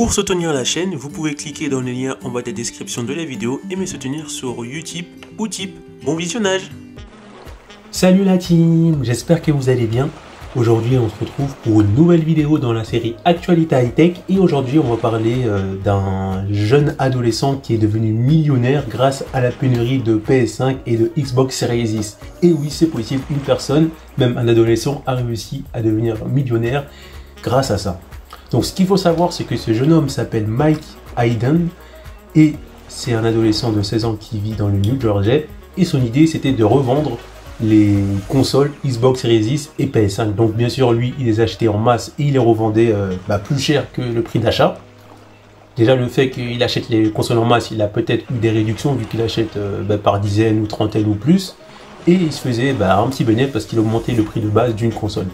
Pour soutenir la chaîne, vous pouvez cliquer dans le lien en bas de la description de la vidéo et me soutenir sur Utip ou Tip. Bon visionnage! Salut la team, j'espère que vous allez bien. Aujourd'hui on se retrouve pour une nouvelle vidéo dans la série Actualité High-Tech et aujourd'hui on va parler d'un jeune adolescent qui est devenu millionnaire grâce à la pénurie de PS5 et de Xbox Series X. Et oui, c'est possible, une personne, même un adolescent, a réussi à devenir millionnaire grâce à ça. Donc ce qu'il faut savoir, c'est que ce jeune homme s'appelle Mike Hayden et c'est un adolescent de 16 ans qui vit dans le New Jersey et son idée c'était de revendre les consoles Xbox Series X et PS5. Donc bien sûr lui il les achetait en masse et il les revendait plus cher que le prix d'achat. Déjà le fait qu'il achète les consoles en masse, il a peut-être eu des réductions vu qu'il achète par dizaines ou trentaines ou plus. Et il se faisait un petit bénéfice parce qu'il augmentait le prix de base d'une console.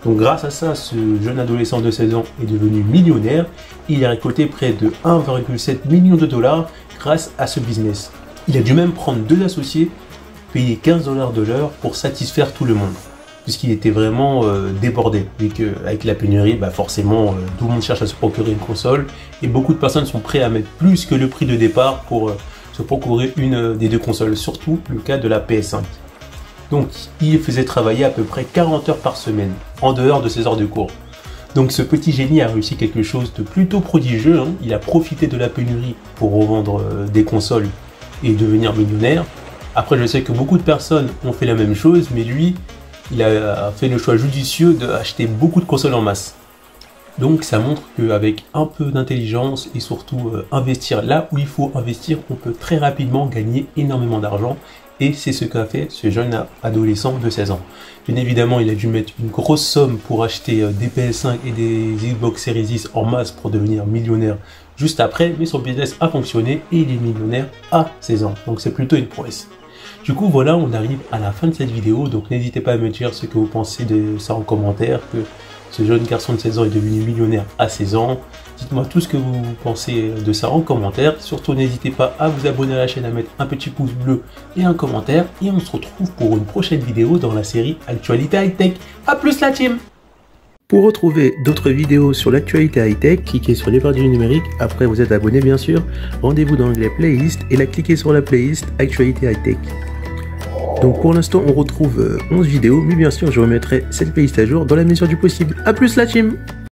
Donc grâce à ça, ce jeune adolescent de 16 ans est devenu millionnaire. Il a récolté près de 1,7 million de dollars grâce à ce business. Il a dû même prendre deux associés, payer 15 $ de l'heure pour satisfaire tout le monde. Puisqu'il était vraiment débordé. Vu qu'avec la pénurie, forcément, tout le monde cherche à se procurer une console. Et beaucoup de personnes sont prêtes à mettre plus que le prix de départ pour se procurer une des deux consoles. Surtout le cas de la PS5. Donc, il faisait travailler à peu près 40 heures par semaine, en dehors de ses heures de cours. Donc, ce petit génie a réussi quelque chose de plutôt prodigieux. Il a profité de la pénurie pour revendre des consoles et devenir millionnaire. Après, je sais que beaucoup de personnes ont fait la même chose, mais lui, il a fait le choix judicieux d'acheter beaucoup de consoles en masse. Donc, ça montre qu'avec un peu d'intelligence et surtout investir là où il faut investir, on peut très rapidement gagner énormément d'argent. Et c'est ce qu'a fait ce jeune adolescent de 16 ans. Bien évidemment, il a dû mettre une grosse somme pour acheter des PS5 et des Xbox Series X en masse pour devenir millionnaire juste après. Mais son business a fonctionné et il est millionnaire à 16 ans. Donc c'est plutôt une prouesse. Du coup, voilà, on arrive à la fin de cette vidéo. Donc n'hésitez pas à me dire ce que vous pensez de ça en commentaire. Que ce jeune garçon de 16 ans est devenu millionnaire à 16 ans. Dites-moi tout ce que vous pensez de ça en commentaire. Surtout, n'hésitez pas à vous abonner à la chaîne, à mettre un petit pouce bleu et un commentaire. Et on se retrouve pour une prochaine vidéo dans la série Actualité High-Tech. A plus la team! Pour retrouver d'autres vidéos sur l'actualité high-tech, cliquez sur les barres du numérique. Après, vous êtes abonné bien sûr. Rendez-vous dans l'onglet playlist et là, cliquez sur la playlist Actualité High-Tech. Donc pour l'instant, on retrouve 11 vidéos, mais bien sûr, je remettrai cette playlist à jour dans la mesure du possible. A plus la team!